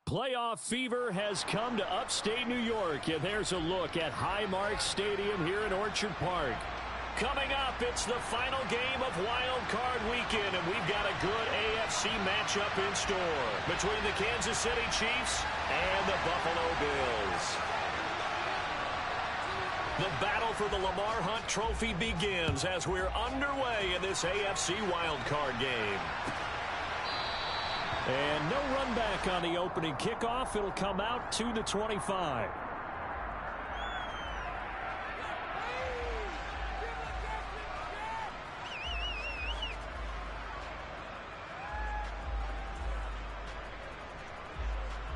Playoff fever has come to upstate New York, and there's a look at Highmark Stadium here in Orchard Park. Coming up, it's the final game of Wild Card Weekend, and we've got a good AFC matchup in store between the Kansas City Chiefs and the Buffalo Bills. The battle for the Lamar Hunt Trophy begins as we're underway in this AFC Wild Card game. And no run back on the opening kickoff. It'll come out to the 25.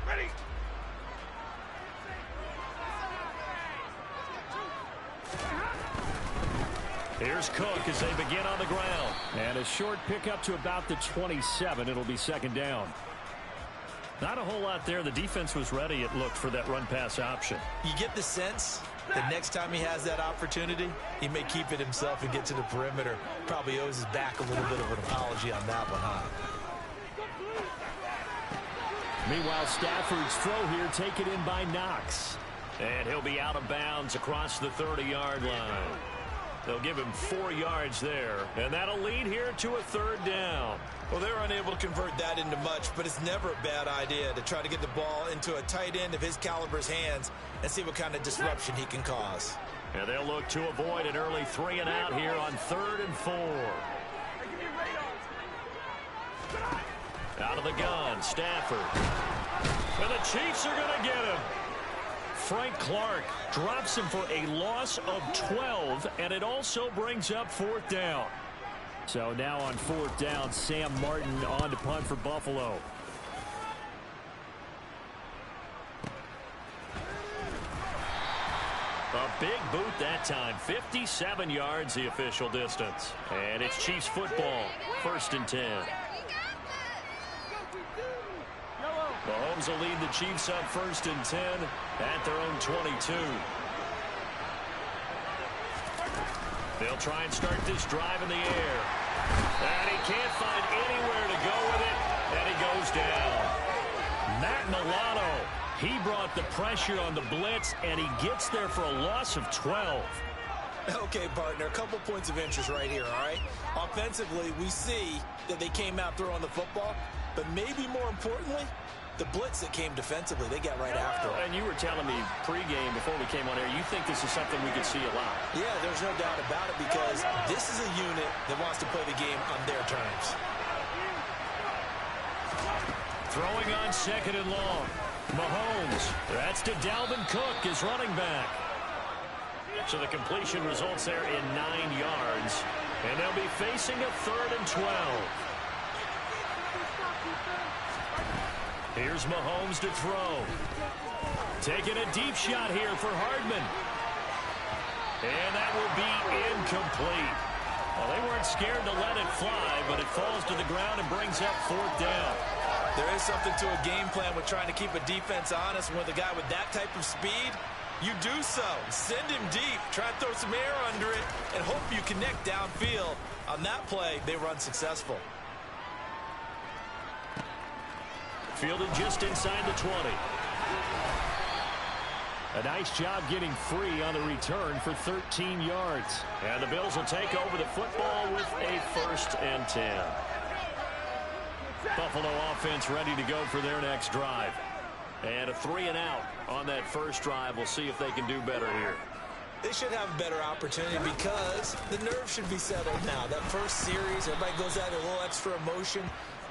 Ready. Here's Cook as they begin on the ground. And a short pickup to about the 27. It'll be second down. Not a whole lot there. The defense was ready, it looked, for that run-pass option. You get the sense that next time he has that opportunity, he may keep it himself and get to the perimeter. Probably owes his back a little bit of an apology on that one, huh? Meanwhile, Stafford's throw here taken in by Knox. And he'll be out of bounds across the 30-yard line. They'll give him 4 yards there, and that'll lead here to a third down. Well, they were unable to convert that into much, but it's never a bad idea to try to get the ball into a tight end of his caliber's hands and see what kind of disruption he can cause. And they'll look to avoid an early 3 and out here on 3rd and 4. Out of the gun, Stafford. And the Chiefs are going to get him. Frank Clark drops him for a loss of 12, and it also brings up 4th down. So now on 4th down, Sam Martin on to punt for Buffalo. A big boot that time, 57 yards the official distance. And it's Chiefs football, 1st and 10. Mahomes will lead the Chiefs up 1st and 10 at their own 22. They'll try and start this drive in the air. And he can't find anywhere to go with it, and he goes down. Matt Milano, he brought the pressure on the blitz, and he gets there for a loss of 12. Okay, partner, a couple points of interest right here, all right? Offensively, we see that they came out throwing the football, but maybe more importantly, the blitz that came defensively, they got right after it. And you were telling me pregame before we came on air, you think this is something we could see a lot. Yeah, there's no doubt about it because this is a unit that wants to play the game on their terms. Throwing on 2nd and long. Mahomes, that's to Dalvin Cook, his running back. So the completion results there in 9 yards. And they'll be facing a 3rd and 12. Here's Mahomes to throw. Taking a deep shot here for Hardman. And that will be incomplete. Well, they weren't scared to let it fly, but it falls to the ground and brings up 4th down. There is something to a game plan with trying to keep a defense honest. When with a guy with that type of speed, you do so. Send him deep. Try to throw some air under it and hope you connect downfield. On that play, they run successful. Fielded just inside the 20. A nice job getting free on the return for 13 yards. And the Bills will take over the football with a 1st and 10. Buffalo offense ready to go for their next drive. And a 3 and out on that first drive. We'll see if they can do better here. They should have a better opportunity because the nerves should be settled now. That first series, everybody goes out a little extra emotion.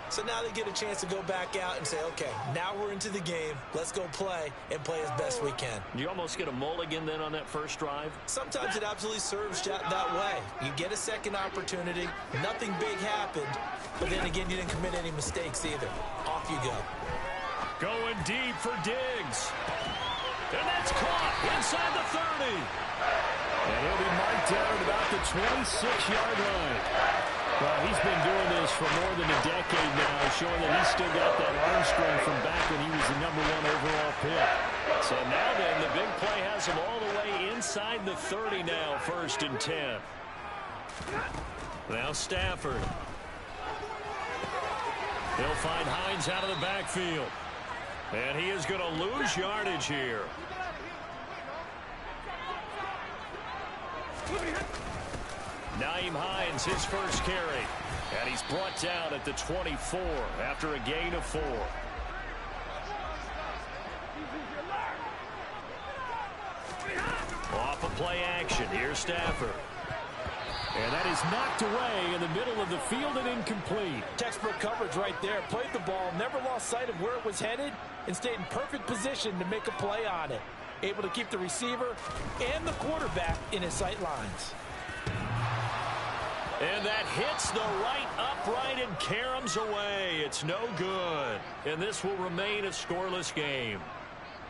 So now they get a chance to go back out and say, okay, now we're into the game. Let's go play and play as best we can. You almost get a mulligan then on that first drive? Sometimes it absolutely serves that way. You get a second opportunity. Nothing big happened. But then again, you didn't commit any mistakes either. Off you go. Going deep for Diggs. And that's caught inside the 30. And he'll be marked down at about the 26-yard line. Well, he's been doing this for more than a decade now, showing that he's still got that arm strength from back when he was the #1 overall pick. So now then, the big play has him all the way inside the 30 now, 1st and 10. Now Stafford. He'll find Hines out of the backfield. And he is going to lose yardage here. Nyheim Hines, his first carry. And he's brought down at the 24 after a gain of 4. Off of play action. Here's Stafford. And that is knocked away in the middle of the field and incomplete. Textbook coverage right there. Played the ball, never lost sight of where it was headed, and stayed in perfect position to make a play on it. Able to keep the receiver and the quarterback in his sight lines. And that hits the right upright and caroms away. It's no good. And this will remain a scoreless game.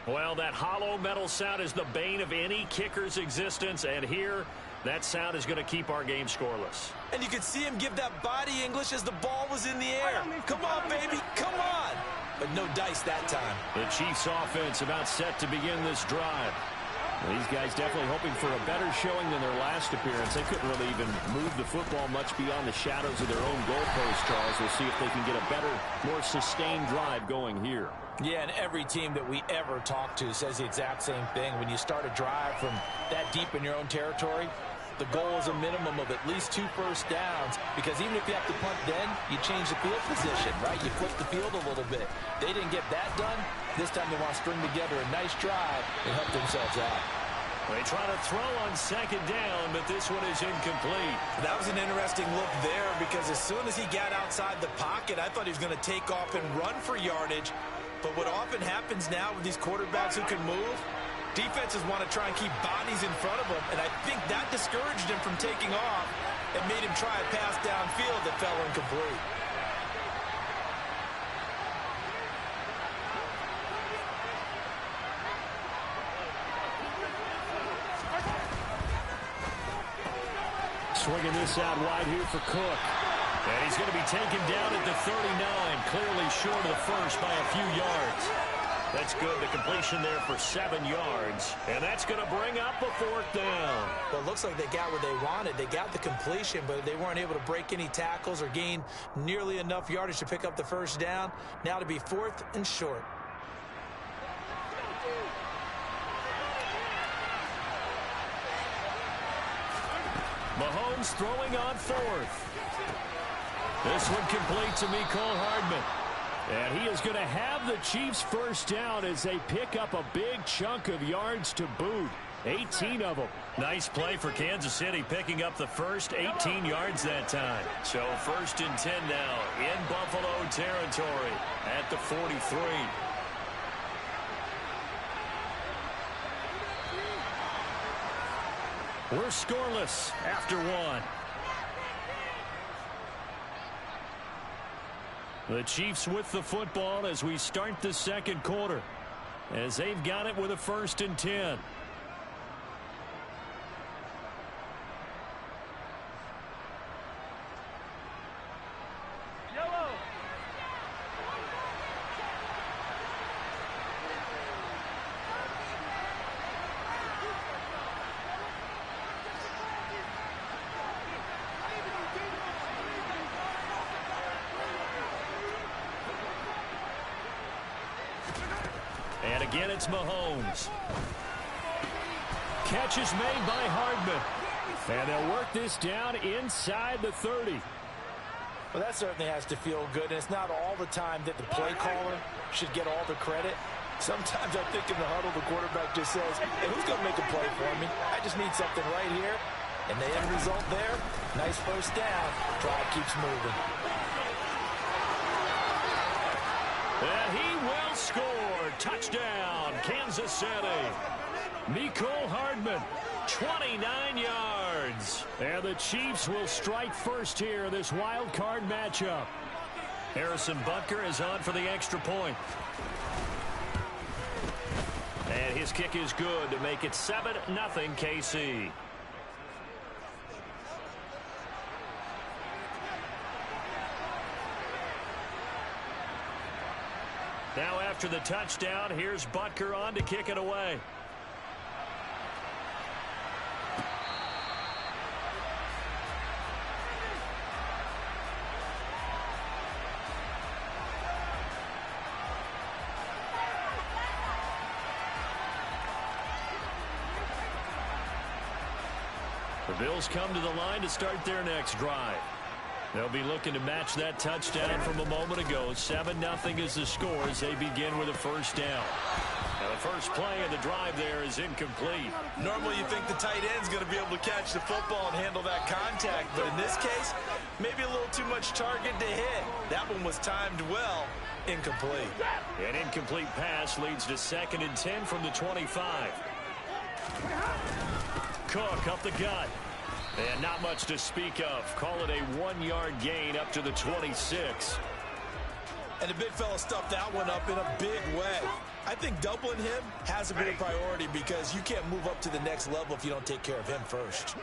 Well, that hollow metal sound is the bane of any kicker's existence. And here, that sound is going to keep our game scoreless. And you could see him give that body English as the ball was in the air. Come on, baby, come on. But no dice that time. The Chiefs offense about set to begin this drive. Well, these guys definitely hoping for a better showing than their last appearance. They couldn't really even move the football much beyond the shadows of their own goalpost, Charles. We'll see if they can get a better, more sustained drive going here. Yeah, and every team that we ever talk to says the exact same thing. When you start a drive from that deep in your own territory, the goal is a minimum of at least 2 first downs, because even if you have to punt then, you change the field position, right? You flip the field a little bit. They didn't get that done. This time they want to string together a nice drive and help themselves out. They try to throw on second down, but this one is incomplete. That was an interesting look there, because as soon as he got outside the pocket, I thought he was going to take off and run for yardage. But what often happens now with these quarterbacks who can move, defenses want to try and keep bodies in front of them, and I think that discouraged him from taking off and made him try a pass downfield that fell incomplete. Swinging this out wide here for Cook. And he's going to be taken down at the 39, clearly short of the first by a few yards. That's good. The completion there for 7 yards. And that's going to bring up a 4th down. Well, it looks like they got what they wanted. They got the completion, but they weren't able to break any tackles or gain nearly enough yardage to pick up the first down. Now to be 4th and short. Mahomes throwing on 4th. This one complete to Mecole Hardman. And he is going to have the Chiefs first down as they pick up a big chunk of yards to boot. 18 of them. Nice play for Kansas City, picking up the first 18 yards that time. So 1st and 10 now in Buffalo territory at the 43. We're scoreless after 1. The Chiefs with the football as we start the second quarter, as they've got it with a 1st and 10. And again, it's Mahomes. Catch is made by Hardman. And they'll work this down inside the 30. Well, that certainly has to feel good, and it's not all the time that the play caller should get all the credit. Sometimes I think in the huddle, the quarterback just says, hey, who's going to make a play for me? I just need something right here. And the end result there, nice first down. Drive keeps moving. And he will score. Touchdown, Kansas City. Mecole Hardman, 29 yards. And the Chiefs will strike first here in this wild card matchup. Harrison Butker is on for the extra point. And his kick is good to make it 7-0 KC. Now after the touchdown, here's Butker on to kick it away. The Bills come to the line to start their next drive. They'll be looking to match that touchdown from a moment ago. 7-0 is the score as they begin with a first down. Now the first play of the drive there is incomplete. Normally you think the tight end's going to be able to catch the football and handle that contact, but in this case, maybe a little too much target to hit. That one was timed well. Incomplete. An incomplete pass leads to 2nd and 10 from the 25. Cook up the gut. And not much to speak of. Call it a 1-yard gain up to the 26. And the big fella stuffed that one up in a big way. I think doubling him has to be a priority because you can't move up to the next level if you don't take care of him first.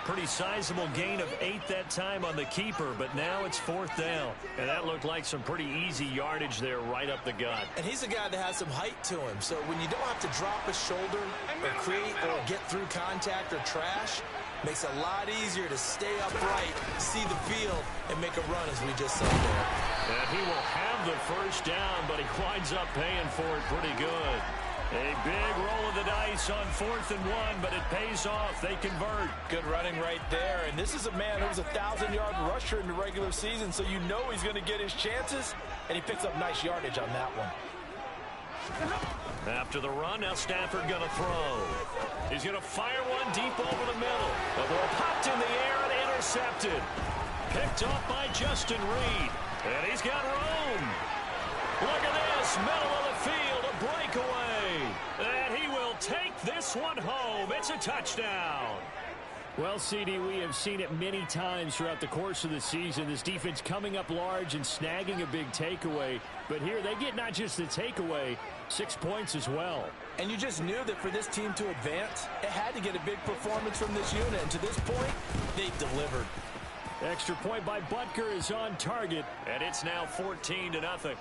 Pretty sizable gain of 8 that time on the keeper, but now it's 4th down. And that looked like some pretty easy yardage there right up the gut. And he's a guy that has some height to him, so when you don't have to drop a shoulder or create or get through contact or trash, makes it a lot easier to stay upright, see the field, and make a run as we just saw there. And he will have the first down, but he winds up paying for it pretty good. A big roll of the dice on 4th and 1, but it pays off. They convert. Good running right there. And this is a man who was a 1,000-yard rusher in the regular season, so you know he's going to get his chances, and he picks up nice yardage on that one. After the run, now Stafford going to throw. He's going to fire one deep over the middle. The ball popped in the air and intercepted. Picked off by Justin Reed. And he's got room. Look at this, middle of the field, a breakaway. And he will take this one home. It's a touchdown. Well, CD, we have seen it many times throughout the course of the season. This defense coming up large and snagging a big takeaway. But here they get not just the takeaway, 6 points as well. And you just knew that for this team to advance, it had to get a big performance from this unit. And to this point, they've delivered. Extra point by Butker is on target, and it's now 14-0.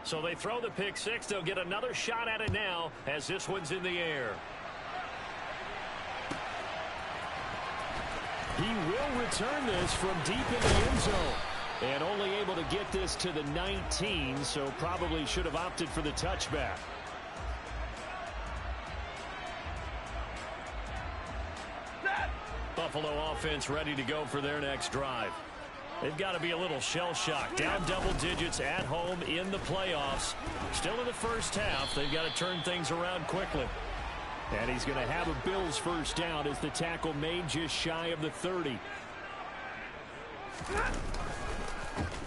So they throw the pick six. They'll get another shot at it now as this one's in the air. He will return this from deep in the end zone. And only able to get this to the 19, so probably should have opted for the touchback. Buffalo offense ready to go for their next drive. They've got to be a little shell-shocked. Down double digits at home in the playoffs. Still in the first half. They've got to turn things around quickly. And he's going to have a Bills first down as the tackle made just shy of the 30.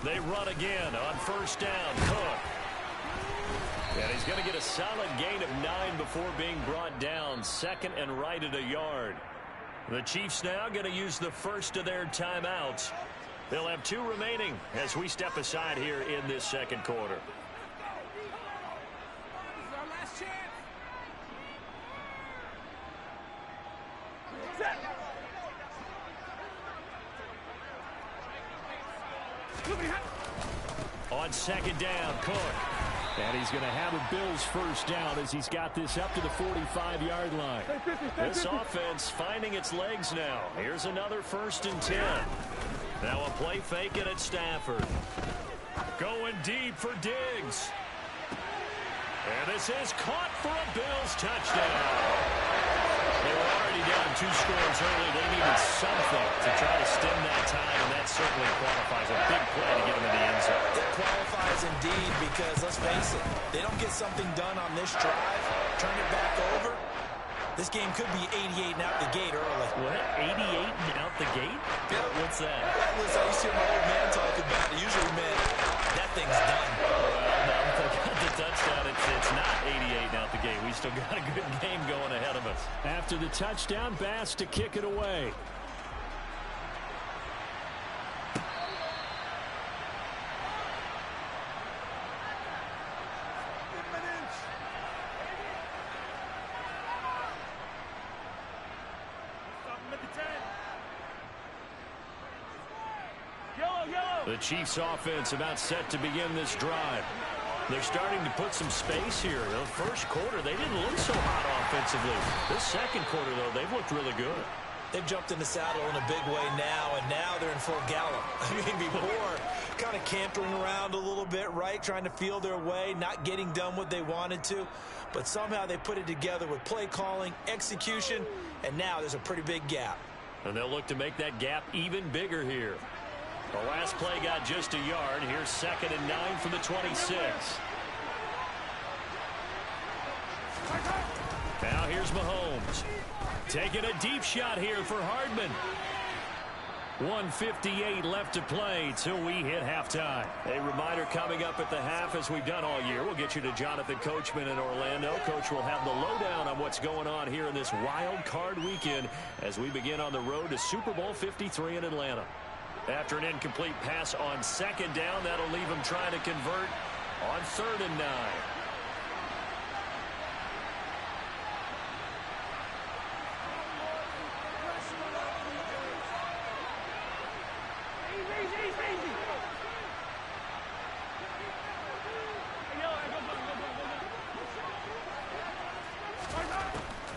They run again on first down. Cook. And he's going to get a solid gain of 9 before being brought down. 2nd and right at a yard. The Chiefs now going to use the first of their timeouts. They'll have 2 remaining as we step aside here in this second quarter. This is our last chance. On second down, Cook. And he's going to have a Bills first down as he's got this up to the 45-yard line. This offense finding its legs now. Here's another 1st and 10. Now a play fake it at Stafford. Going deep for Diggs. And this is caught for a Bills touchdown. They were already down 2 scores early. They needed something to try to stem that tide, and that certainly qualifies. A big play to get them in the end zone. It qualifies indeed because, let's face it, they don't get something done on this drive, turn it back over, this game could be 88 and out the gate early. What? 88 and out the gate? Yeah. What's that? Well, listen, I used to hear my old man talk about it. Usually meant that thing's done. No, if they got the touchdown, it's not 88 and out the gate. We still got a good game going ahead of us. After the touchdown, Bass to kick it away. The Chiefs offense about set to begin this drive. They're starting to put some space here. The first quarter, they didn't look so hot offensively. This second quarter, though, they've looked really good. They've jumped in the saddle in a big way now, and now they're in full gallop. I mean, before, kind of cantering around a little bit, right? Trying to feel their way, not getting done what they wanted to. But somehow they put it together with play calling, execution, and now there's a pretty big gap. And they'll look to make that gap even bigger here. The last play got just a yard. Here's 2nd and 9 from the 26. Now here's Mahomes. Taking a deep shot here for Hardman. 1:58 left to play till we hit halftime. A reminder coming up at the half, as we've done all year. We'll get you to Jonathan Coachman in Orlando. Coach will have the lowdown on what's going on here in this wild card weekend as we begin on the road to Super Bowl 53 in Atlanta. After an incomplete pass on 2nd down, that'll leave him trying to convert on 3rd and 9.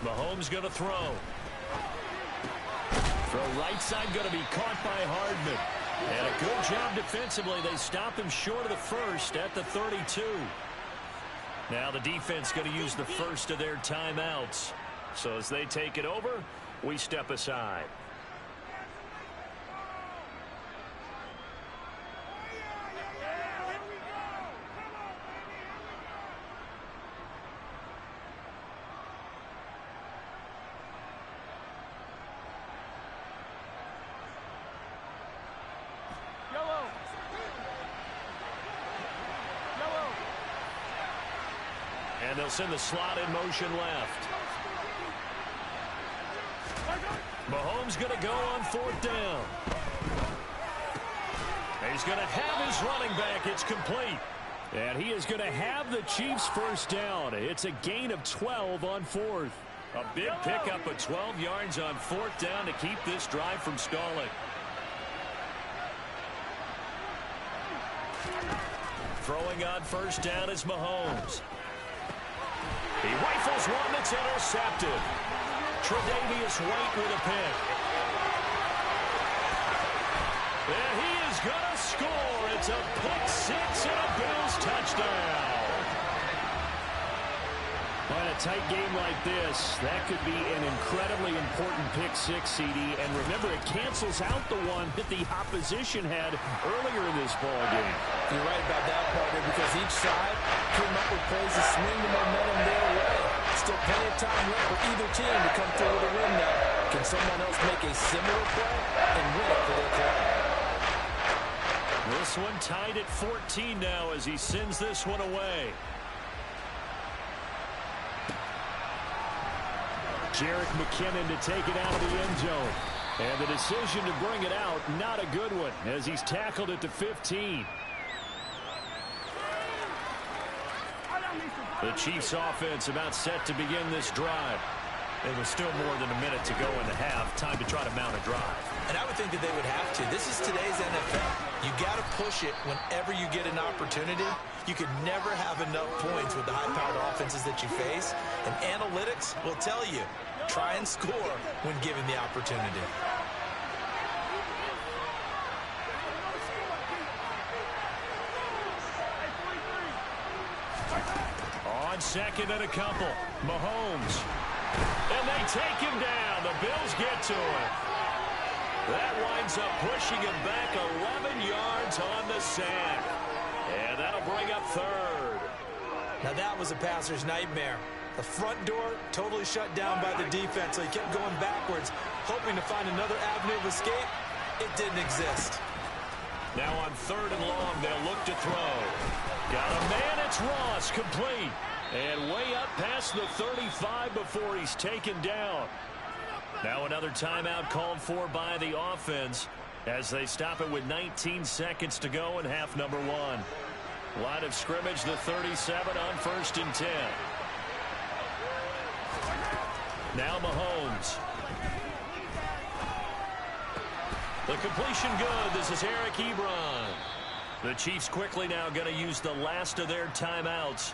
Mahomes going to throw. Throw right side going to be caught by Hardman. And a good job defensively. They stopped him short of the first at the 32. Now the defense going to use the first of their timeouts. So as they take it over, we step aside. And they'll send the slot in motion left. Mahomes going to go on 4th down. He's going to have his running back. It's complete. And he is going to have the Chiefs first down. It's a gain of 12 on 4th. A big pickup of 12 yards on 4th down to keep this drive from stalling. Throwing on 1st down is Mahomes. He rifles one that's intercepted. Tre'Davious White with a pick. And he is going to score. It's a pick 6 and a Bills touchdown. In a tight game like this, that could be an incredibly important pick 6, CD. And remember, it cancels out the one that the opposition had earlier in this ball game. You're right about that, partner, because each side came up with plays to swing the momentum their way. Still plenty of time left for either team to come through with a win now. Can someone else make a similar play and win it for their club? This one tied at 14 now as he sends this one away. Jerick McKinnon to take it out of the end zone. And the decision to bring it out, not a good one, as he's tackled at the 15. The Chiefs offense about set to begin this drive. It was still more than a minute to go in the half. Time to try to mount a drive. And I would think that they would have to. This is today's NFL. You got to push it whenever you get an opportunity. You could never have enough points with the high-powered offenses that you face. And analytics will tell you, try and score when given the opportunity. On 2nd and a couple, Mahomes. And they take him down. The Bills get to it. That winds up pushing him back 11 yards on the sack. And that'll bring up 3rd. Now that was a passer's nightmare. The front door totally shut down by the defense, so he kept going backwards, hoping to find another avenue of escape. It didn't exist. Now on 3rd and long, they'll look to throw. Got a man, it's Ross, complete. And way up past the 35 before he's taken down. Now another timeout called for by the offense as they stop it with 19 seconds to go in half number 1. Line of scrimmage, the 37 on 1st and 10. Now Mahomes. The completion good. This is Eric Ebron. The Chiefs quickly now going to use the last of their timeouts.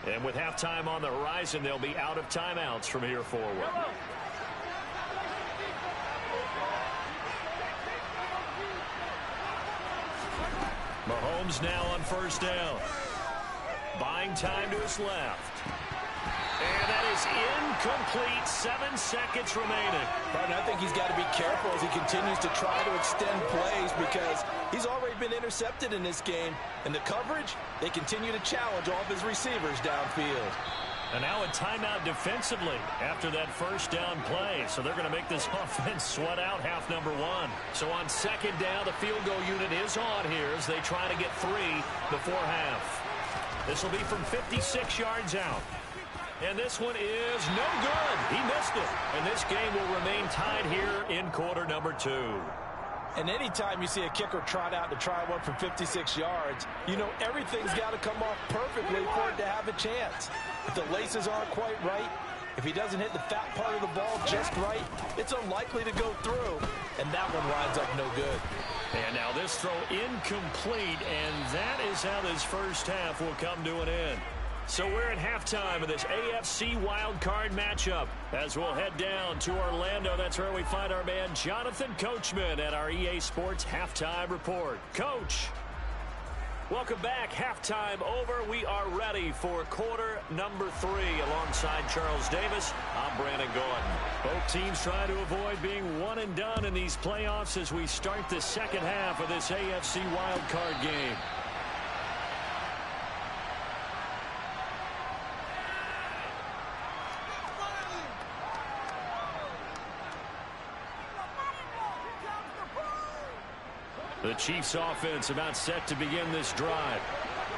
And with halftime on the horizon, they'll be out of timeouts from here forward. Mahomes now on first down. Buying time to his left. And that is incomplete. 7 seconds remaining. Partner, I think he's got to be careful as he continues to try to extend plays because he's already been intercepted in this game. And the coverage, they continue to challenge all of his receivers downfield. And now a timeout defensively after that first down play. So they're going to make this offense sweat out half number one. So on second down, the field goal unit is on here as they try to get 3 before half. This will be from 56 yards out. And this one is no good. He missed it. And this game will remain tied here in quarter number 2. And anytime you see a kicker trot out to try one from 56 yards, you know everything's got to come off perfectly for it to have a chance. If the laces aren't quite right, if he doesn't hit the fat part of the ball just right, it's unlikely to go through. And that one winds up no good. And now this throw incomplete, and that is how this first half will come to an end. So we're at halftime of this AFC wildcard matchup as we'll head down to Orlando. That's where we find our man Jonathan Coachman at our EA Sports Halftime Report. Coach, welcome back. Halftime over. We are ready for quarter number 3 alongside Charles Davis. I'm Brandon Gordon. Both teams try to avoid being one and done in these playoffs as we start the second half of this AFC wildcard game. The Chiefs offense about set to begin this drive.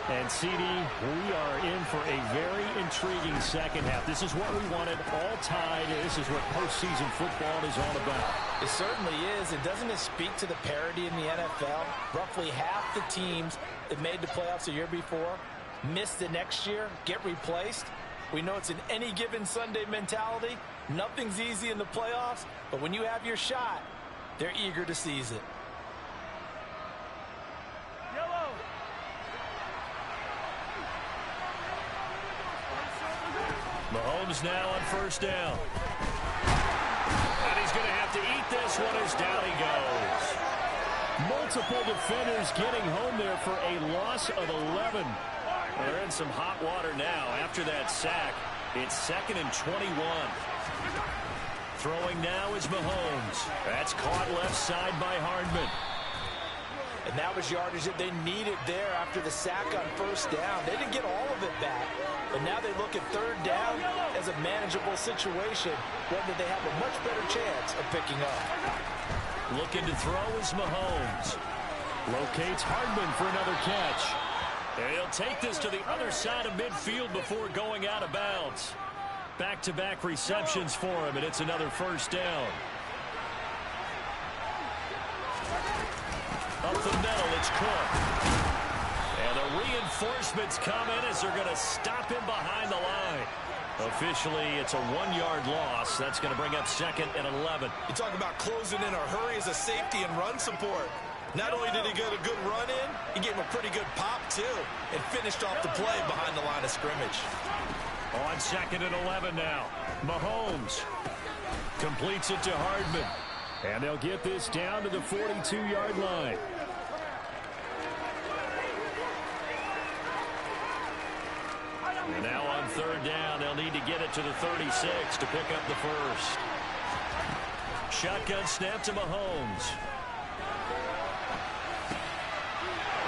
And CD, we are in for a very intriguing second half. This is what we wanted, all tied. This is what postseason football is all about. It certainly is. And doesn't it speak to the parity in the NFL? Roughly half the teams that made the playoffs the year before miss the next year, get replaced. We know it's an any given Sunday mentality. Nothing's easy in the playoffs, but when you have your shot, they're eager to seize it. Mahomes now on first down. And he's going to have to eat this one as down he goes. Multiple defenders getting home there for a loss of 11. They're in some hot water now after that sack. It's 2nd and 21. Throwing now is Mahomes. That's caught left side by Hardman. And that was yardage that they needed there after the sack on first down. They didn't get all of it back. But now they look at third down as a manageable situation, one that they have a much better chance of picking up. Looking to throw is Mahomes. Locates Hardman for another catch. And he'll take this to the other side of midfield before going out of bounds. Back-to-back receptions for him, and it's another first down. Up the middle, it's Cook. And the reinforcements come in as they're going to stop him behind the line. Officially, it's a 1-yard loss. That's going to bring up 2nd and 11. You talk about closing in a hurry as a safety and run support. Not only did he get a good run in, he gave him a pretty good pop, too, and finished off the play behind the line of scrimmage. On 2nd and 11 now. Mahomes completes it to Hardman. And they'll get this down to the 42-yard line. And now on third down, they'll need to get it to the 36 to pick up the first. Shotgun snap to Mahomes.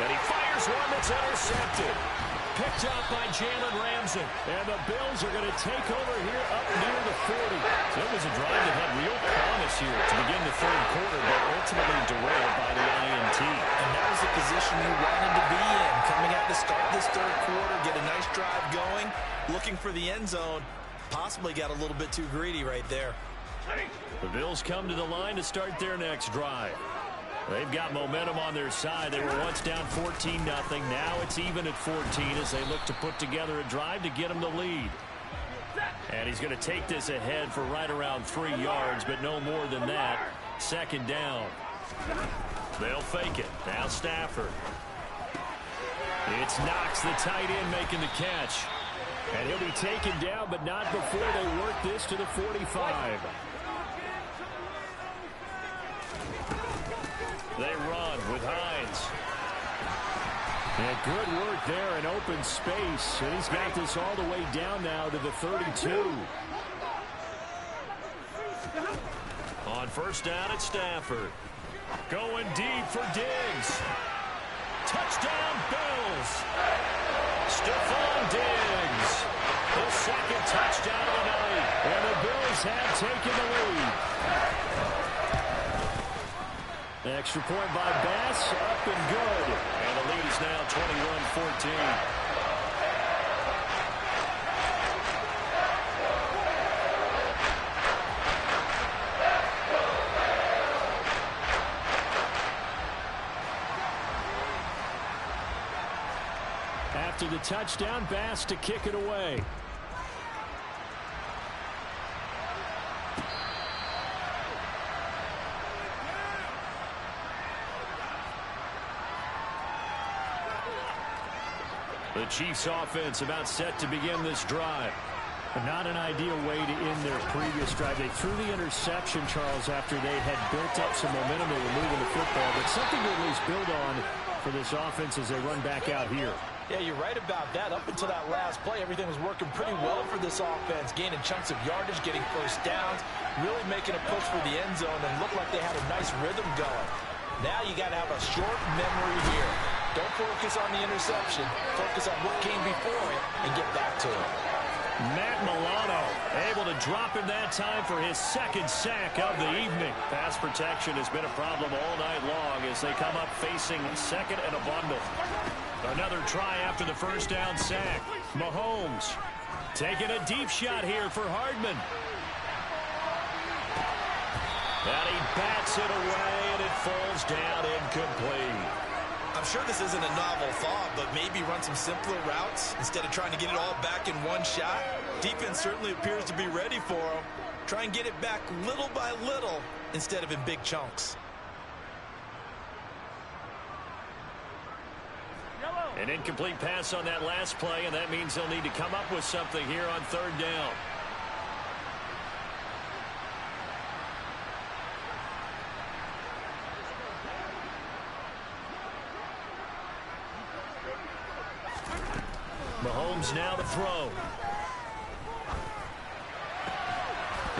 And he fires one that's intercepted. Picked up by Jalen Ramsey. And the Bills are going to take over here up near the 40. So it was a drive that had real promise here to begin the third quarter, but ultimately derailed by the INT. And that was the position you wanted to be in. Coming out to start this third quarter, get a nice drive going, looking for the end zone. Possibly got a little bit too greedy right there. The Bills come to the line to start their next drive. They've got momentum on their side. They were once down 14-0. Now it's even at 14 as they look to put together a drive to get them the lead. And he's going to take this ahead for right around 3 yards, but no more than that. 2nd down. They'll fake it. Now Stafford. It's Knox, the tight end, making the catch. And he'll be taken down, but not before they work this to the 45. They run with Hines. And good work there in open space. And he's got this all the way down now to the 32. On first down, it's Stafford. Going deep for Diggs. Touchdown, Bills. Stephon Diggs. His second touchdown of the night. And the Bills have taken the lead. Extra point by Bass, up and good. And the lead is now 21-14. After the touchdown, Bass to kick it away. The Chiefs offense about set to begin this drive. But not an ideal way to end their previous drive. They threw the interception, Charles, after they had built up some momentum. They were moving the football, but something to at least build on for this offense as they run back out here. Yeah, you're right about that. Up until that last play, everything was working pretty well for this offense, gaining chunks of yardage, getting first downs, really making a push for the end zone, and looked like they had a nice rhythm going. Now you got to have a short memory here. Don't focus on the interception. Focus on what came before it and get back to it. Matt Milano able to drop him that time for his second sack of the evening. Pass protection has been a problem all night long as they come up facing second and a bundle. Another try after the first down sack. Mahomes taking a deep shot here for Hardman. And he bats it away, and it falls down incomplete. I'm sure this isn't a novel thought, but maybe run some simpler routes instead of trying to get it all back in one shot. Defense certainly appears to be ready for him. Try and get it back little by little instead of in big chunks. An incomplete pass on that last play, and that means they'll need to come up with something here on third down. Mahomes now to throw.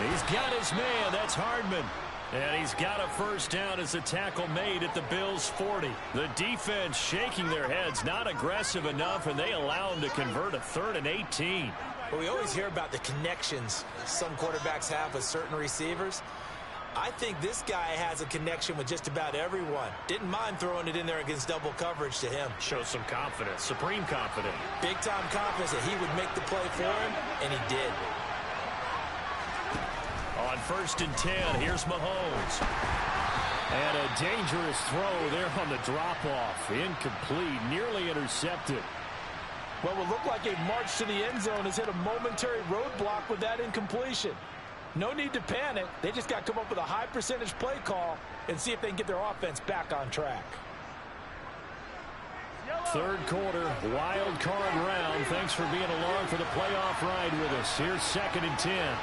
He's got his man. That's Hardman. And he's got a first down as a tackle made at the Bills' 40. The defense shaking their heads, not aggressive enough, and they allow him to convert a 3rd and 18. Well, we always hear about the connections some quarterbacks have with certain receivers. I think this guy has a connection with just about everyone. Didn't mind throwing it in there against double coverage to him. Shows some confidence, supreme confidence. Big-time confidence that he would make the play for him, and he did. On 1st and 10, here's Mahomes. And a dangerous throw there on the drop-off. Incomplete, nearly intercepted. Well, what looked like a march to the end zone has hit a momentary roadblock with that incompletion. No need to panic. They just got to come up with a high percentage play call and see if they can get their offense back on track. Third quarter, wild card round. Thanks for being along for the playoff ride with us. Here's 2nd and 10.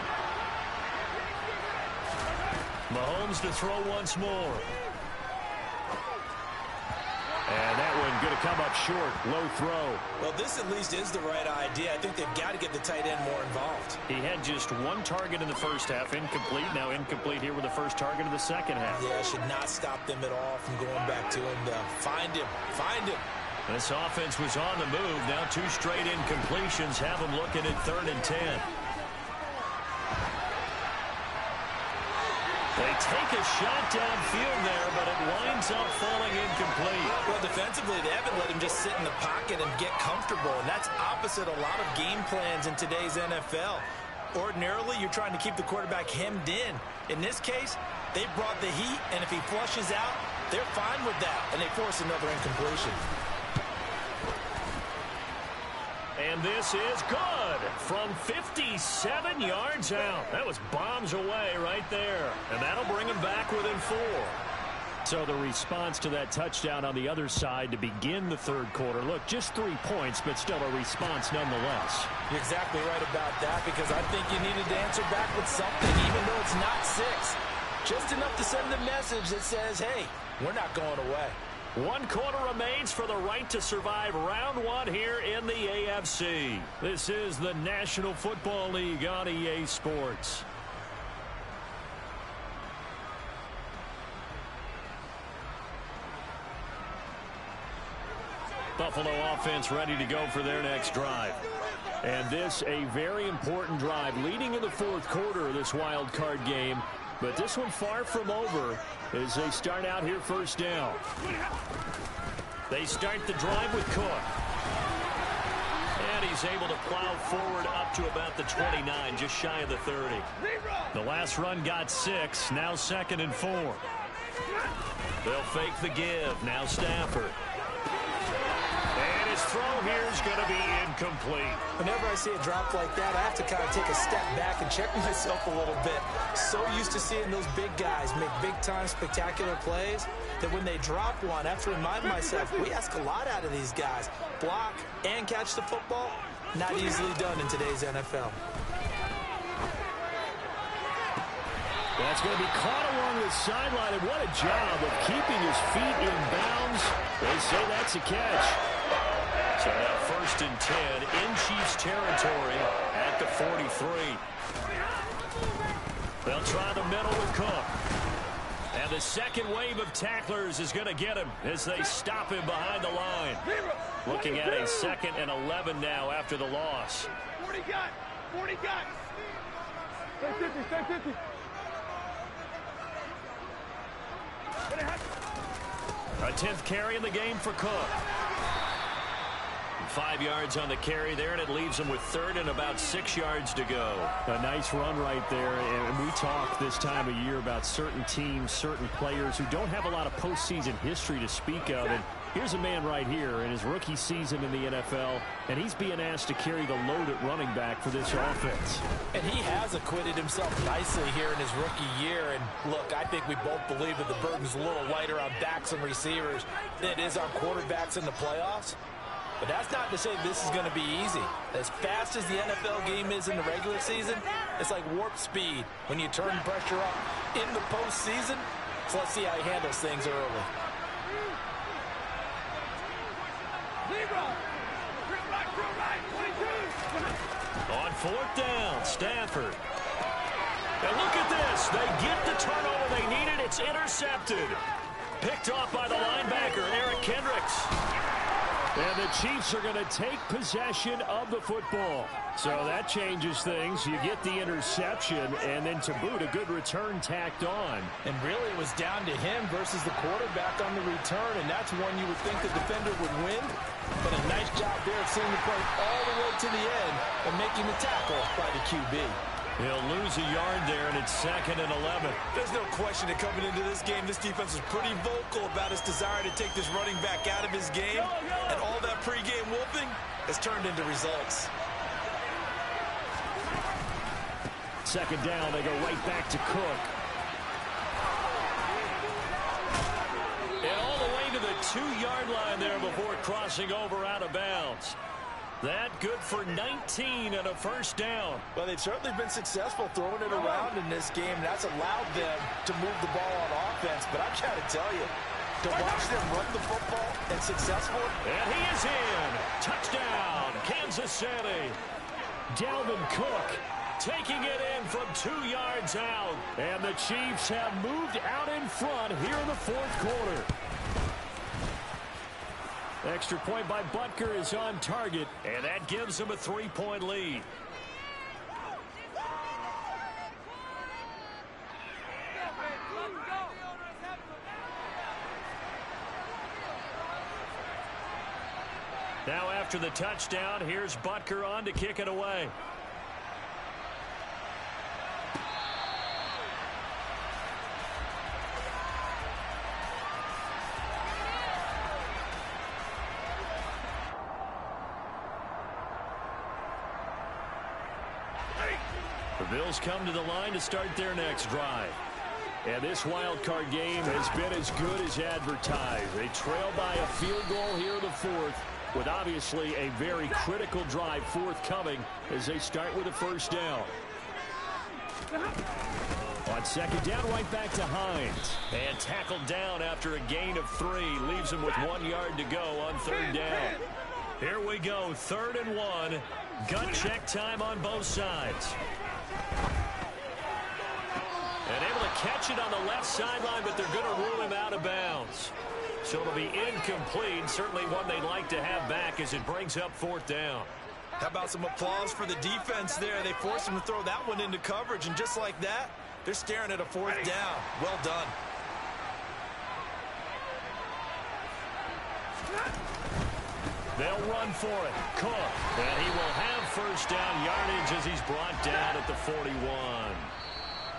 Mahomes to throw once more. And that one going to come up short. Low throw. Well, this at least is the right idea. I think they've got to get the tight end more involved. He had just one target in the first half. Incomplete. Now incomplete here with the first target of the second half. Yeah, should not stop them at all from going back to him. Find him. Find him. This offense was on the move. Now 2 straight incompletions have them looking at 3rd and 10. They take a shot downfield there, but it winds up falling incomplete. Well, defensively, they haven't let him just sit in the pocket and get comfortable, and that's opposite a lot of game plans in today's NFL. Ordinarily, you're trying to keep the quarterback hemmed in. In this case, they brought the heat, and if he flushes out, they're fine with that, and they force another incompletion. And this is good from 57 yards out. That was bombs away right there. And that'll bring him back within 4. So the response to that touchdown on the other side to begin the third quarter. Look, just 3 points, but still a response nonetheless. You're exactly right about that, because I think you needed to answer back with something, even though it's not 6. Just enough to send the message that says, hey, we're not going away. 1 quarter remains for the right to survive round 1 here in the AFC. This is the National Football League on EA Sports. Buffalo offense ready to go for their next drive. And this a very important drive leading in the fourth quarter of this wild card game. But this one far from over as they start out here first down. They start the drive with Cook. And he's able to plow forward up to about the 29, just shy of the 30. The last run got 6, now 2nd and 4. They'll fake the give, now Stafford. And his throw here is going to be incomplete. Whenever I see a drop like that, I have to kind of take a step back and check myself a little bit. So used to seeing those big guys make big-time spectacular plays that when they drop one, I have to remind myself, we ask a lot out of these guys. Block and catch the football, not easily done in today's NFL. That's going to be caught along the sideline, and what a job of keeping his feet in bounds. They say that's a catch. So now 1st and 10 in Chiefs territory at the 43. They'll try the middle with Cook. And the second wave of tacklers is going to get him as they stop him behind the line. Looking at a 2nd and 11 now after the loss. 40 got. 40 got. Stay 50, stay 50. A 10th carry in the game for Cook. 5 yards on the carry there, and it leaves him with 3rd and about 6 yards to go. A nice run right there, and we talk this time of year about certain teams, certain players who don't have a lot of postseason history to speak of, and here's a man right here in his rookie season in the NFL, and he's being asked to carry the load at running back for this offense. And he has acquitted himself nicely here in his rookie year. And look, I think we both believe that the burden's a little lighter on backs and receivers than it is on quarterbacks in the playoffs. But that's not to say this is going to be easy. As fast as the NFL game is in the regular season, it's like warp speed when you turn pressure up in the postseason. So let's see how he handles things early. On 4th down, Stafford. And look at this. They get the turnover they needed. It's intercepted. Picked off by the linebacker, Eric Kendricks. And the Chiefs are going to take possession of the football. So that changes things. You get the interception, and then to boot, a good return tacked on. And really, it was down to him versus the quarterback on the return, and that's one you would think the defender would win. But a nice job there of seeing the play all the way to the end and making the tackle by the QB. He'll lose a yard there, and it's 2nd and 11. There's no question that coming into this game, this defense was pretty vocal about its desire to take this running back out of his game. And all that pregame whooping has turned into results. 2nd down, they go right back to Cook. And all the way to the 2-yard line there before crossing over out of bounds. That good for 19 and a 1st down. Well, they've certainly been successful throwing it around in this game. That's allowed them to move the ball on offense. But I'm trying to tell you, to watch them run the football and successful. And he is in. Touchdown, Kansas City. Dalvin Cook taking it in from 2 yards out. And the Chiefs have moved out in front here in the fourth quarter. Extra point by Butker is on target, and that gives him a 3-point lead. Now after the touchdown, here's Butker on to kick it away. The Bills come to the line to start their next drive. And this wild card game has been as good as advertised. They trail by a field goal here in the fourth, with obviously a very critical drive forthcoming as they start with a first down. On second down, right back to Hines. And tackled down after a gain of 3. Leaves him with 1 yard to go on third down. Here we go, 3rd and 1. Gut check time on both sides. And able to catch it on the left sideline, but they're going to rule him out of bounds. So it'll be incomplete. Certainly one they'd like to have back as it brings up 4th down. How about some applause for the defense there? They forced him to throw that one into coverage, and just like that, they're staring at a 4th down. Well done. They'll run for it. Cook. And he will have first down yardage as he's brought down at the 41.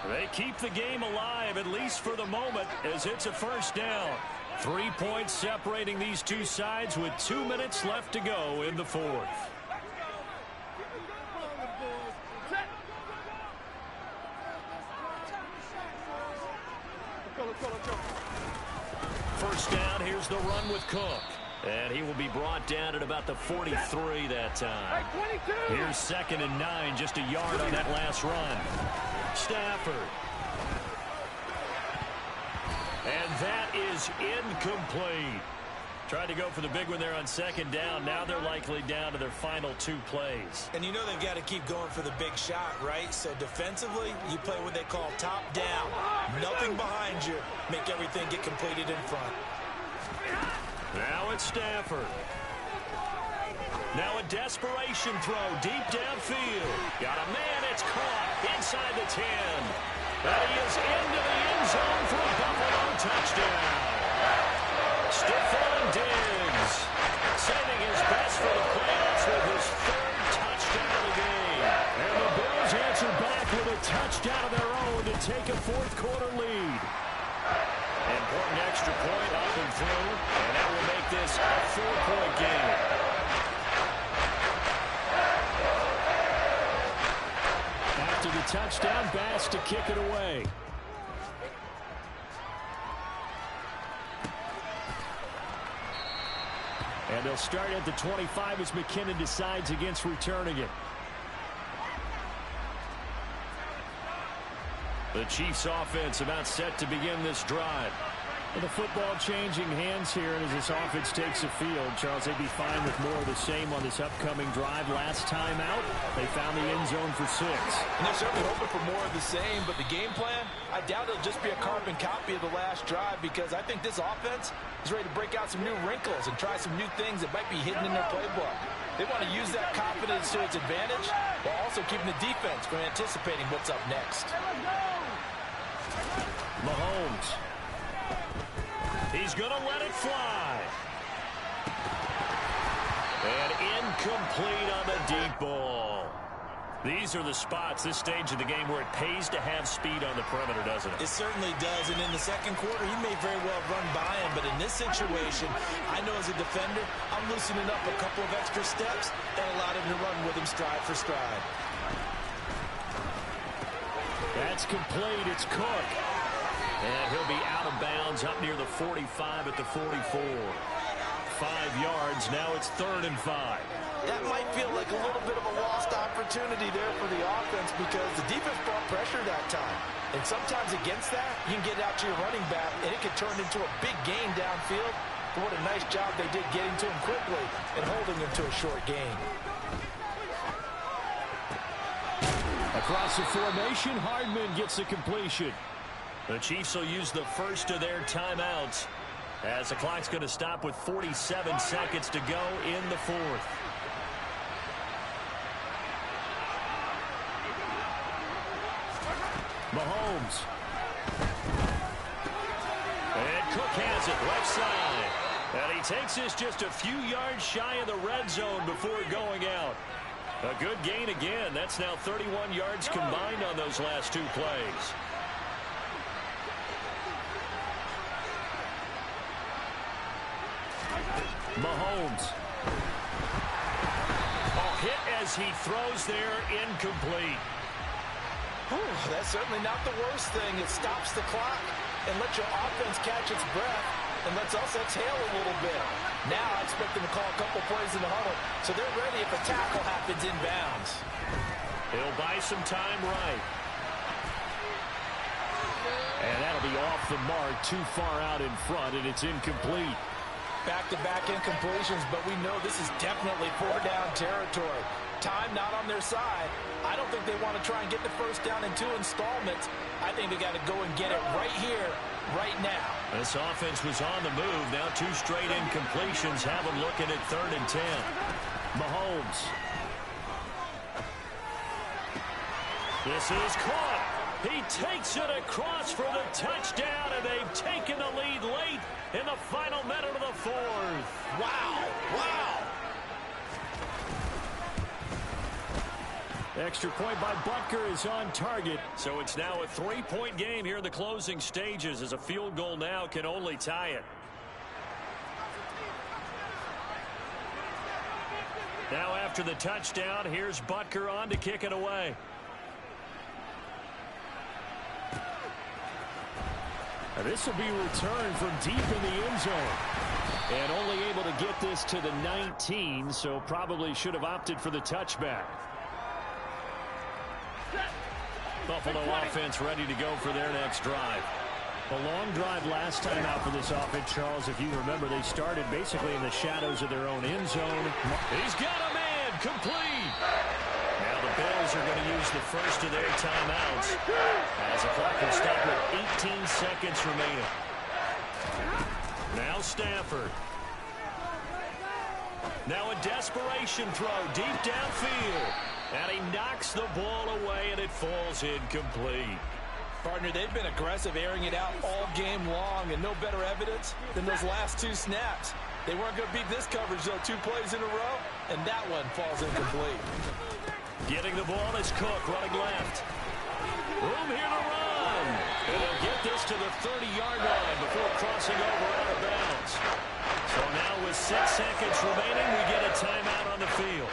They keep the game alive, at least for the moment, as it's a first down. 3 points separating these two sides with 2 minutes left to go in the fourth. First down, here's the run with Cook. And he will be brought down at about the 43 that time. Here's 2nd and 9, just a yard on that last run. Stafford. And that is incomplete. Tried to go for the big one there on 2nd down. Now they're likely down to their final 2 plays. And you know they've got to keep going for the big shot, right? So defensively, you play what they call top down. Nothing behind you. Make everything get completed in front. Now it's Stafford. Now a desperation throw deep downfield. Got a man, it's caught inside the 10. And he is into the end zone for a Buffalo touchdown. Stephon Diggs saving his best for the playoffs with his 3rd touchdown of the game. And the Bills answer back with a touchdown of their own to take a 4th quarter lead. Important extra point up and through, and that will make this a 4-point game. After the touchdown, Bass to kick it away. And they'll start at the 25 as McKinnon decides against returning it. The Chiefs offense about set to begin this drive. With the football changing hands here, and as this offense takes the field, Charles, they'd be fine with more of the same on this upcoming drive. Last time out, they found the end zone for 6. And they're certainly hoping for more of the same, but the game plan, I doubt it'll just be a carbon copy of the last drive, because I think this offense is ready to break out some new wrinkles and try some new things that might be hidden in their playbook. They want to use that confidence to its advantage while also keeping the defense from anticipating what's up next. Mahomes. He's going to let it fly. And incomplete on the deep ball. These are the spots, this stage of the game, where it pays to have speed on the perimeter, doesn't it? It certainly does, and in the second quarter, he may very well run by him, but in this situation, I know as a defender, I'm loosening up a couple of extra steps and allowed him to run with him stride for stride. That's complete. It's Cook. And he'll be out of bounds up near the 45 at the 44. 5 yards. Now it's 3rd and 5. That might feel like a little bit of a lost opportunity there for the offense, because the defense brought pressure that time. And sometimes against that, you can get out to your running back, and it could turn into a big gain downfield. But what a nice job they did getting to him quickly and holding him to a short gain. Across the formation, Hardman gets the completion. The Chiefs will use the first of their timeouts as the clock's going to stop with 47 seconds to go in the 4th. Mahomes. And Cook has it left side. And he takes this just a few yards shy of the red zone before going out. A good gain again. That's now 31 yards combined on those last 2 plays. Mahomes. Hit as he throws there, incomplete. That's certainly not the worst thing. It stops the clock and lets your offense catch its breath and lets us exhale a little bit. Now I expect them to call a couple plays in the huddle so they're ready if a tackle happens inbounds. He'll buy some time right. And that'll be off the mark, too far out in front, and it's incomplete. Back-to-back incompletions, but we know this is definitely four-down territory. Time not on their side. I don't think they want to try and get the first down in 2 installments. I think they got to go and get it right here, right now. This offense was on the move. Now 2 straight incompletions have them looking at 3rd and 10. Mahomes. This is caught. He takes it across for the touchdown, and they've taken the lead late in the final minute of the 4th. Wow. Wow. Extra point by Butker is on target. So it's now a 3-point game here in the closing stages, as a field goal now can only tie it. Now after the touchdown, here's Butker on to kick it away. Now this will be returned from deep in the end zone. And only able to get this to the 19, so probably should have opted for the touchback. Buffalo offense ready to go for their next drive. A long drive last time out for this offense, Charles. If you remember, they started basically in the shadows of their own end zone. He's got a man, complete. Now the Bills are going to use the first of their timeouts as the clock will stop with 18 seconds remaining. Now Stafford. Now a desperation throw deep downfield. And he knocks the ball away, and it falls incomplete. Partner, they've been aggressive, airing it out all game long, and no better evidence than those last 2 snaps. They weren't going to beat this coverage, though, 2 plays in a row, and that one falls incomplete. Getting the ball is Cook, running left. Room here to run. And he'll get this to the 30-yard line before crossing over out of bounds. So now with 6 seconds remaining, we get a timeout on the field.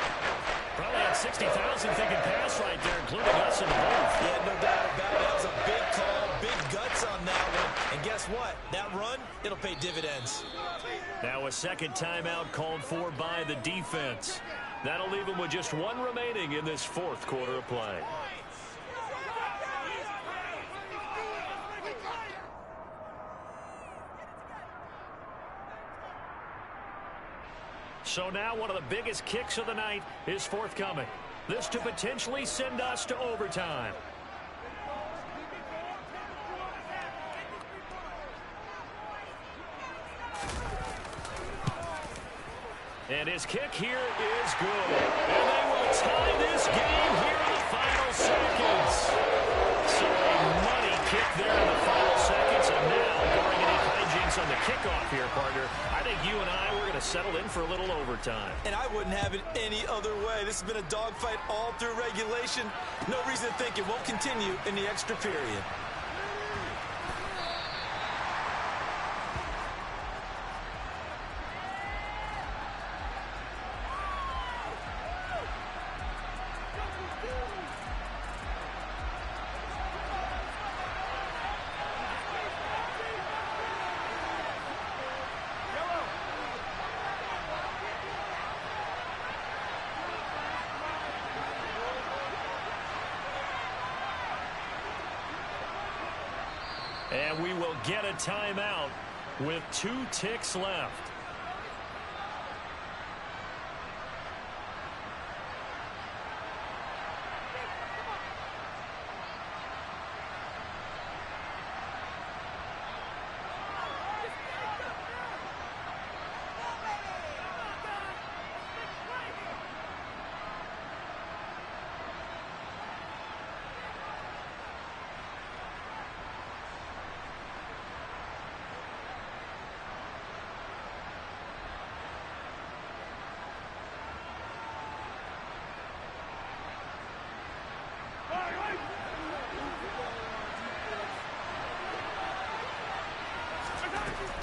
Probably had 60,000 thinking pass right there, including us in the booth. Yeah, no doubt about it. That was a big call, big guts on that one. And guess what? That run, it'll pay dividends. Now a second timeout called for by the defense. That'll leave them with just 1 remaining in this 4th quarter of play. So now one of the biggest kicks of the night is forthcoming. This to potentially send us to overtime. And his kick here is good. And they will tie this game here in the final seconds. So a money kick there in the final seconds. And now, barring any hijinks on the kickoff here, partner, I think you and I, we're going to settle in for a little overtime. And I wouldn't have it any other way. This has been a dogfight all through regulation. No reason to think it won't continue in the extra period. And we will get a timeout with 2 ticks left.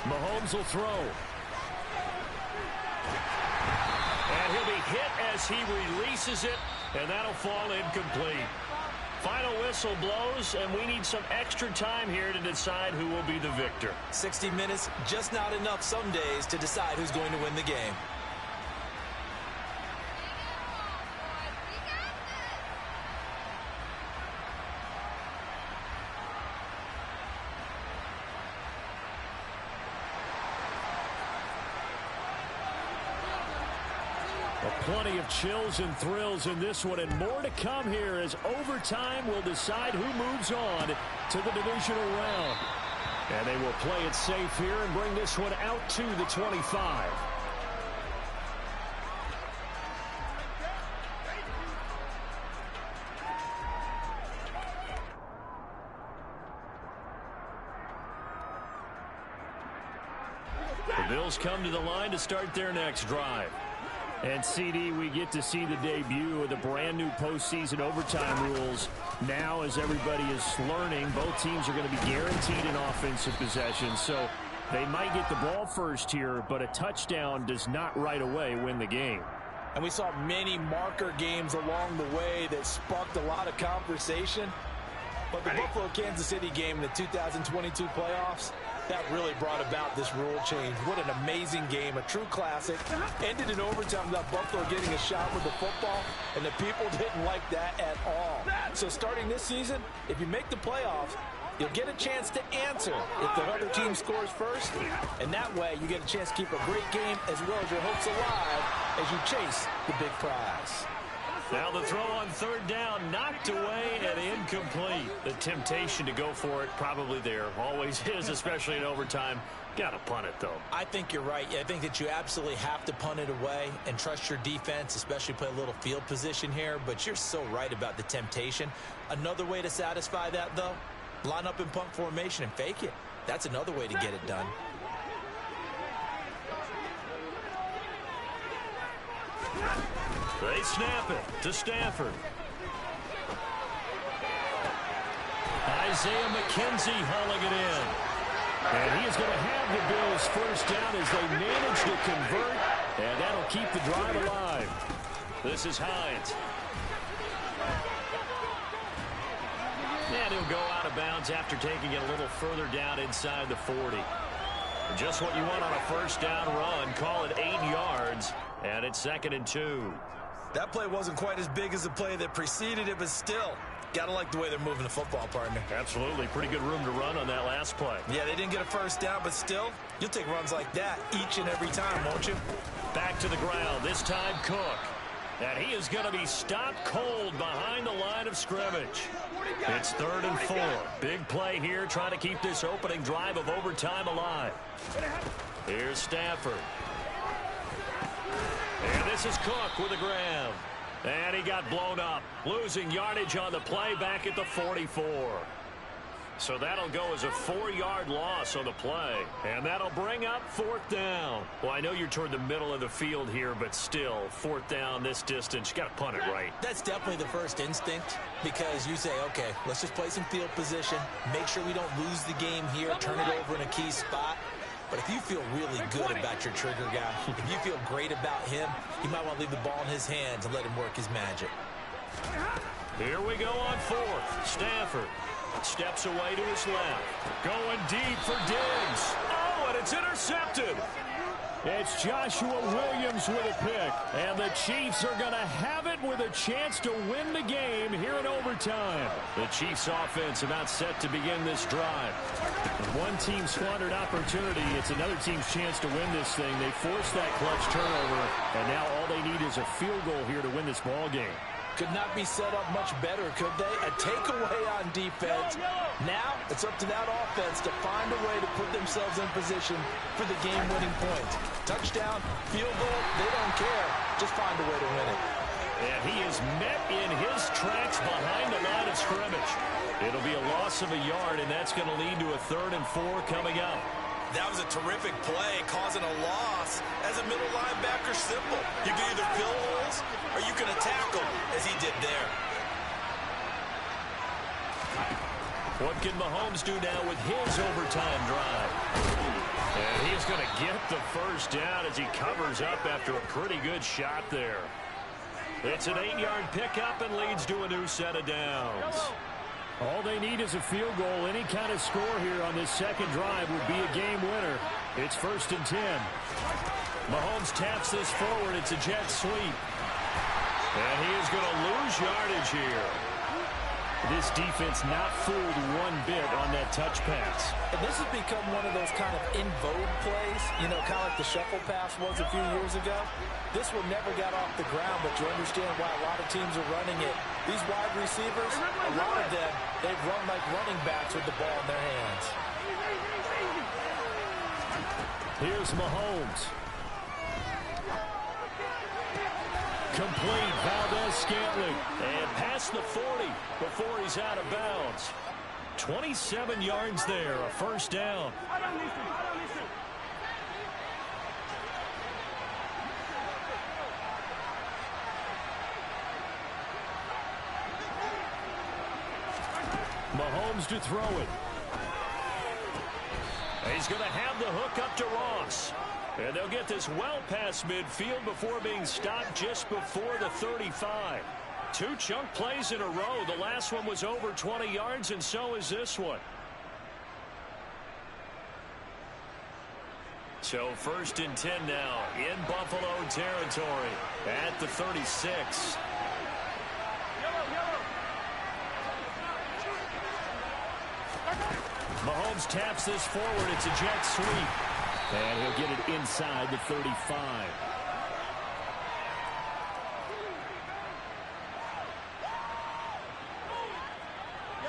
Mahomes will throw. And he'll be hit as he releases it, and that'll fall incomplete. Final whistle blows, and we need some extra time here to decide who will be the victor. 60 minutes, just not enough some days to decide who's going to win the game. Plenty of chills and thrills in this one, and more to come here as overtime will decide who moves on to the divisional round. And they will play it safe here and bring this one out to the 25. The Bills come to the line to start their next drive. And, CD, we get to see the debut of the brand-new postseason overtime rules. Now, as everybody is learning, both teams are going to be guaranteed an offensive possession. So they might get the ball first here, but a touchdown does not right away win the game. And we saw many marker games along the way that sparked a lot of conversation. But the Buffalo-Kansas City game in the 2022 playoffs, that really brought about this rule change. What an amazing game, a true classic. Ended in overtime without Buffalo getting a shot with the football, and the people didn't like that at all. So starting this season, if you make the playoffs, you'll get a chance to answer if the other team scores first, and that way you get a chance to keep a great game as well as your hopes alive as you chase the big prize. Now the throw on third down, knocked away and incomplete. The temptation to go for it probably there. Always is, especially in overtime. Got to punt it, though. I think you're right. I think that you absolutely have to punt it away and trust your defense, especially play a little field position here. But you're so right about the temptation. Another way to satisfy that, though, line up in punt formation and fake it. That's another way to get it done. They snap it to Stafford. Isaiah McKenzie hauling it in. And he is going to have the Bills first down as they manage to convert, and that'll keep the drive alive. This is Hines. And he'll go out of bounds after taking it a little further down inside the 40. Just what you want on a first down run. Call it 8 yards, and it's 2nd and 2. That play wasn't quite as big as the play that preceded it, but still, gotta like the way they're moving the football, partner. Absolutely. Pretty good room to run on that last play. Yeah, they didn't get a first down, but still, you'll take runs like that each and every time, won't you? Back to the ground, this time Cook. And he is going to be stopped cold behind the line of scrimmage. It's 3rd and 4. Big play here, trying to keep this opening drive of overtime alive. Here's Stafford. And this is Cook with the grab. And he got blown up, losing yardage on the play back at the 44. So that'll go as a 4-yard loss on the play. And that'll bring up 4th down. Well, I know you're toward the middle of the field here, but still, 4th down this distance, you got to punt it right. That's definitely the first instinct, because you say, okay, let's just play some field position, make sure we don't lose the game here, turn it over in a key spot. But if you feel really good about your trigger guy, if you feel great about him, you might want to leave the ball in his hands and let him work his magic. Here we go on 4th. Stafford steps away to his left. Going deep for Diggs. Oh, and it's intercepted. It's Joshua Williams with a pick. And the Chiefs are going to have it with a chance to win the game here in overtime. The Chiefs offense about set to begin this drive. With one team squandered opportunity, it's another team's chance to win this thing. They forced that clutch turnover, and now all they need is a field goal here to win this ball game. Could not be set up much better, could they? A takeaway on defense. Now it's up to that offense to find a way to put themselves in position for the game-winning point. Touchdown, field goal, they don't care. Just find a way to win it. And he is met in his tracks behind the line of scrimmage. It'll be a loss of a yard, and that's going to lead to a 3rd and 4 coming up. That was a terrific play, causing a loss. As a middle linebacker, simple. You can either fill holes or you can attack them, as he did there. What can Mahomes do now with his overtime drive? And he's going to get the first down as he covers up after a pretty good shot there. It's an 8-yard pickup and leads to a new set of downs. All they need is a field goal. Any kind of score here on this second drive would be a game winner. It's 1st and 10. Mahomes taps this forward. It's a jet sweep. And he is going to lose yardage here. This defense not fooled one bit on that touch pass. And this has become one of those kind of in vogue plays, you know, kind of like the shuffle pass was a few years ago. This one never got off the ground, but you understand why a lot of teams are running it. These wide receivers, a lot of them, they've run like running backs with the ball in their hands. Here's Mahomes. Complete. Valdez-Scantling. And past the 40 before he's out of bounds. 27 yards there, a first down. Mahomes to throw it. He's going to have the hook up to Ross. And they'll get this well past midfield before being stopped just before the 35. 2 chunk plays in a row. The last one was over 20 yards, and so is this one. So 1st and 10 now in Buffalo territory at the 36. Mahomes taps this forward. It's a jet sweep. And he'll get it inside the 35.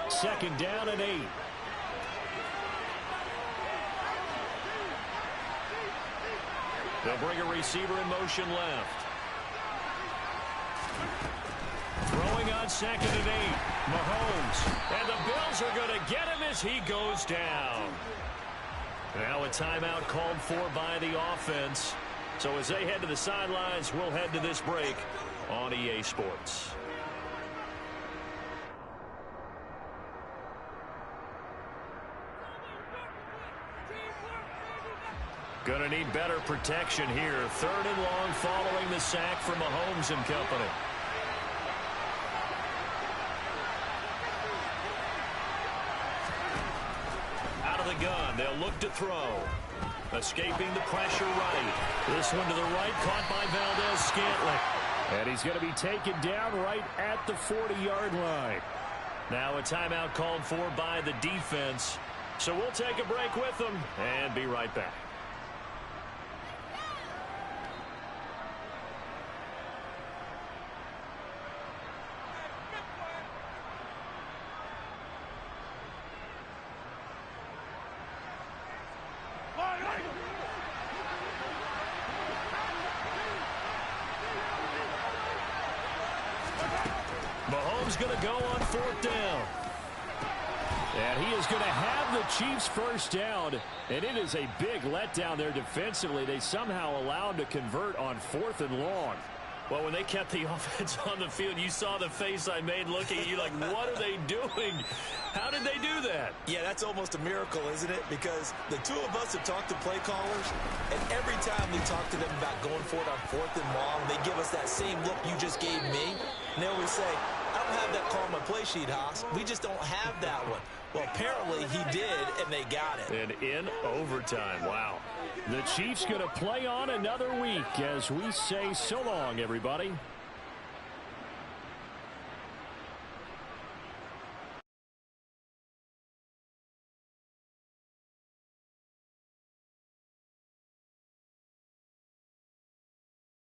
Second down and 8. They'll bring a receiver in motion left. Throwing on 2nd and 8. Mahomes. And the Bills are going to get him as he goes down. Now a timeout called for by the offense. So as they head to the sidelines, we'll head to this break on EA Sports. Gonna need better protection here. 3rd and long following the sack from Mahomes and company. Out of the gun, they'll look to throw. Escaping the pressure right. This one to the right, caught by Valdez-Scantling. And he's going to be taken down right at the 40-yard line. Now a timeout called for by the defense. So we'll take a break with them and be right back. Mahomes going to go on 4th down. And he is going to have the Chiefs first down. And it is a big letdown there defensively. They somehow allowed to convert on 4th and long. Well, when they kept the offense on the field, you saw the face I made looking at you like, what are they doing? How did they do that? Yeah, that's almost a miracle, isn't it? Because the two of us have talked to play callers, and every time we talk to them about going for it on 4th and long, they give us that same look you just gave me. And they always say, I don't have that call on my play sheet, Haas. We just don't have that one. Well, apparently he did, and they got it. And in overtime, wow. The Chiefs going to play on another week as we say so long, everybody.